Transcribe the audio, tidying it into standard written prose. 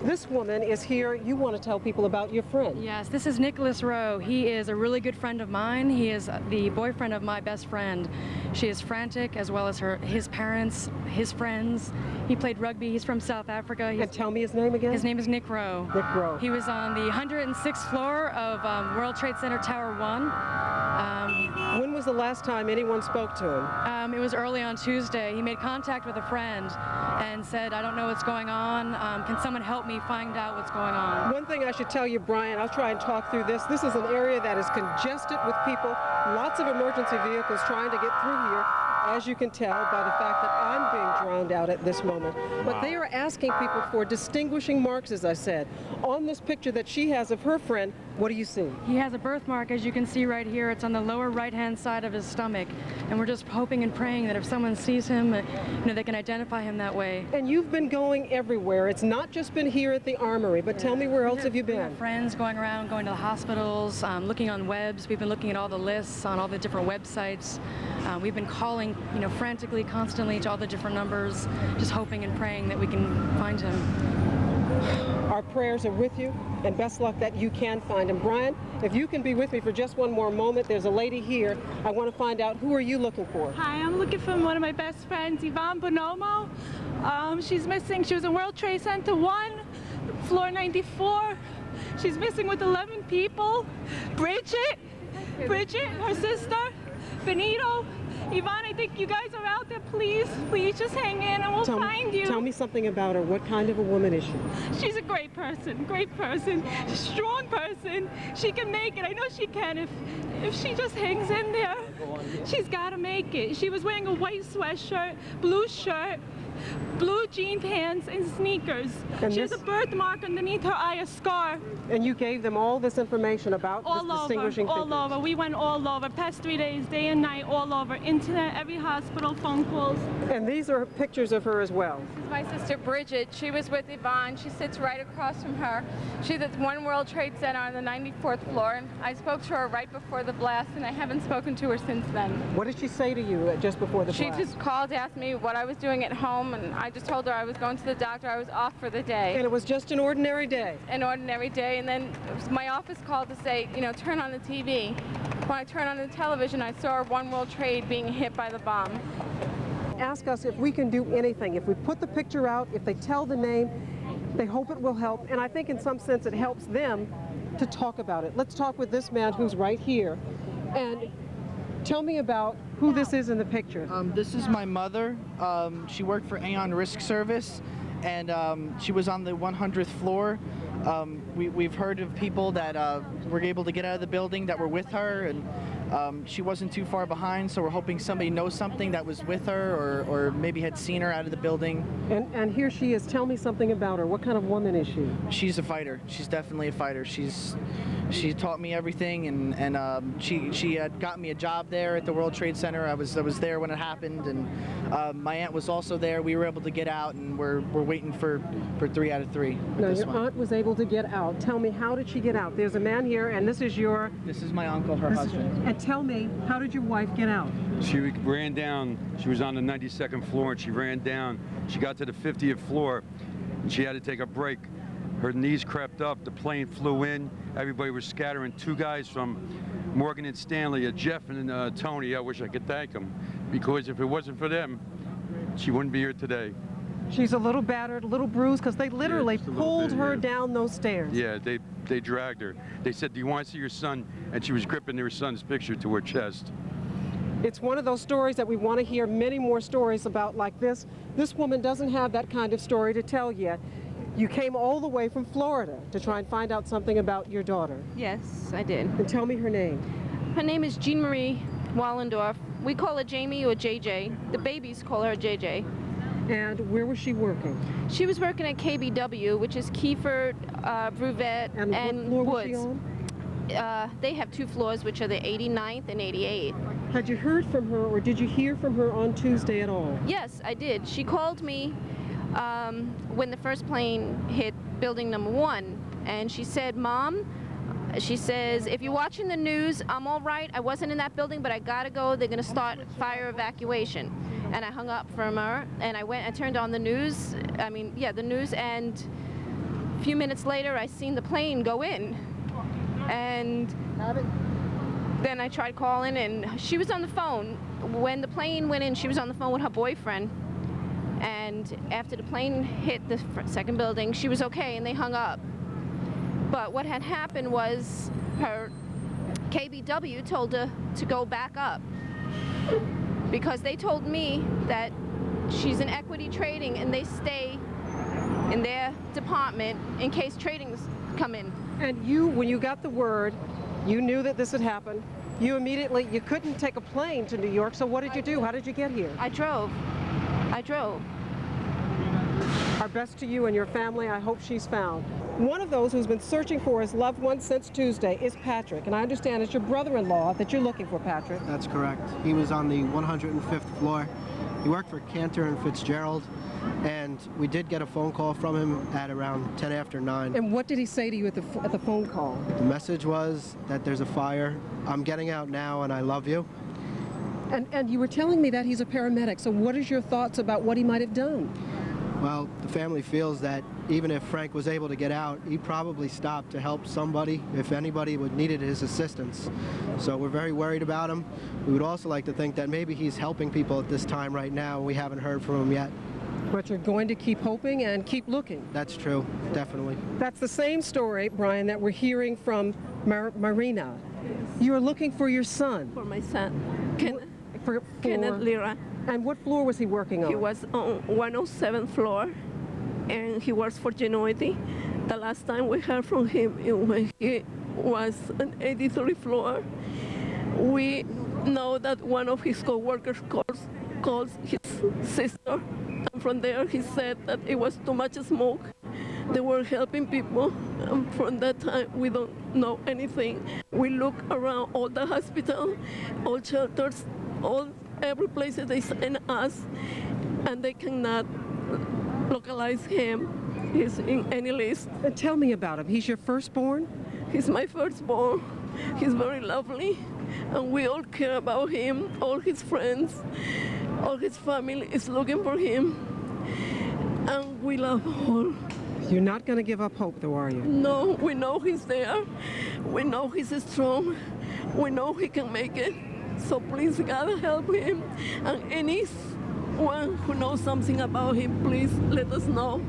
This woman is here. You want to tell people about your friend. Yes, this is Nicholas Rowe. He is a really good friend of mine. He is the boyfriend of my best friend. She is frantic, as well as his parents, his friends. He played rugby. He's from South Africa. And tell me his name again. His name is Nick Rowe. Nick Rowe. He was on the 106th floor of World Trade Center Tower 1. When was the last time anyone spoke to him? It was early on Tuesday. He made contact with a friend and said, I don't know what's going on. Can someone help me find out what's going on? One thing I should tell you, Brian, I'll try and talk through this. This is an area that is congested with people, lots of emergency vehicles trying to get through here, as you can tell by the fact that I'm being drowned out at this moment. But they are asking people for distinguishing marks, as I said. On this picture that she has of her friend, what do you see? He has a birthmark, as you can see right here. It's on the lower right-hand side of his stomach. And we're just hoping and praying that if someone sees him, they can identify him that way. And you've been going everywhere. It's not just been here at the Armory, but tell me, where else have you been? We have friends going around, going to the hospitals, looking on webs. We've been looking at all the lists on all the different websites. We've been calling, frantically, constantly to all the different numbers, just hoping and praying that we can find him. Our prayers are with you, and best luck that you can find him. Brian, if you can be with me for just one more moment, there's a lady here. I want to find out, who are you looking for? Hi, I'm looking for one of my best friends, Yvonne Bonomo. She's missing. She was in World Trade Center 1, floor 94. She's missing with 11 people. Bridget, her sister, Benito. Yvonne, I think you guys are out there. Please just hang in and we'll find you. Tell me something about her. What kind of a woman is she? She's a great person, strong person. She can make it. I know she can if she just hangs in there. She's got to make it. She was wearing a white sweatshirt, blue shirt, blue jean pants, and sneakers. And she has a birthmark underneath her eye, a scar. And you gave them all this information about this distinguishing features? All over. We went all over. Past 3 days, day and night, all over. Internet, every hospital, phone calls. And these are pictures of her as well. This is my sister Bridget. She was with Yvonne. She sits right across from her. She's at One World Trade Center on the 94th floor. And I spoke to her right before the blast, and I haven't spoken to her since then. What did she say to you just before the blast? She just called, asked me what I was doing at home, and I just told her I was going to the doctor. I was off for the day. And it was just an ordinary day? An ordinary day. And then my office called to say, turn on the TV. When I turned on the television, I saw One World Trade being hit by the bomb. Ask us if we can do anything. If we put the picture out, if they tell the name, they hope it will help. And I think in some sense it helps them to talk about it. Let's talk with this man who's right here. And tell me about who this is in the picture. This is my mother. She worked for Aon Risk Service, and she was on the 100th floor. We've heard of people that were able to get out of the building that were with her, and she wasn't too far behind, so we're hoping somebody knows something that was with her or maybe had seen her out of the building. And here she is. Tell me something about her. What kind of woman is she? She's a fighter. She's definitely a fighter. She taught me everything, and she had got me a job there at the World Trade Center. I was there when it happened, and my aunt was also there. We were able to get out, and we're waiting for 3 out of 3. Now, your aunt was able to get out. Tell me, how did she get out? There's a man here, and this is my uncle, her husband. And tell me, how did your wife get out? She ran down. She was on the 92nd floor, and she ran down. She got to the 50th floor, and she had to take a break. Her knees crept up, the plane flew in, everybody was scattering. 2 guys from Morgan & Stanley, Jeff and Tony, I wish I could thank them, because if it wasn't for them, she wouldn't be here today. She's a little battered, a little bruised, because they literally pulled her down those stairs. Yeah, they dragged her. They said, do you want to see your son? And she was gripping her son's picture to her chest. It's one of those stories that we want to hear many more stories about like this. This woman doesn't have that kind of story to tell yet. You came all the way from Florida to try and find out something about your daughter. Yes, I did. And tell me her name. Her name is Jean Marie Wallendorf. We call her Jamie or JJ. The babies call her JJ. And where was she working? She was working at KBW, which is Kiefer, Bruvette, and what floor was she on? They have 2 floors, which are the 89th and 88th. Had you heard from her, or did you hear from her on Tuesday at all? Yes, I did. She called me when the first plane hit building number 1, and she said, Mom, she says, if you're watching the news, I'm all right. I wasn't in that building, but I gotta go. They're gonna start fire evacuation. And I hung up from her, and I turned on the news. The news, and A few minutes later, I seen the plane go in. And then I tried calling, and she was on the phone. When the plane went in, she was on the phone with her boyfriend. And after the plane hit the second building, she was okay, and they hung up. But what had happened was her KBW told her to go back up, because they told me that she's in equity trading and they stay in their department in case tradings come in. And you, when you got the word, you knew that this had happened. You couldn't take a plane to New York, so what did you do? How did you get here? I drove. Our best to you and your family. I hope she's found. One of those who's been searching for his loved one since Tuesday is Patrick, and I understand it's your brother-in-law that you're looking for, Patrick. That's correct. He was on the 105th floor. He worked for Cantor and Fitzgerald, and we did get a phone call from him at around 10 after 9. And what did he say to you at the phone call? The message was that there's a fire. I'm getting out now, and I love you. And you were telling me that he's a paramedic, so what is your thoughts about what he might have done? Well, the family feels that even if Frank was able to get out, he probably stopped to help somebody if anybody would needed his assistance. So we're very worried about him. We would also like to think that maybe he's helping people at this time right now. We haven't heard from him yet. But you're going to keep hoping and keep looking. That's true, definitely. That's the same story, Brian, that we're hearing from Marina. You're looking for your son. For my son, Kenneth Lira. And what floor was he working on? He was on 107th floor, and he works for Genuity. The last time we heard from him when he was on 83rd floor. We know that one of his co-workers calls his sister, and from there he said that it was too much smoke. They were helping people, and from that time we don't know anything. We look around all the hospital, all shelters, every place that they send us, and they cannot localize him. He's in any list. And tell me about him. He's your firstborn? He's my firstborn. He's very lovely, and we all care about him. All his friends, all his family is looking for him, and we love all. You're not going to give up hope, though, are you? No, we know he's there. We know he's strong. We know he can make it. So please, God, help him. And anyone who knows something about him, please let us know.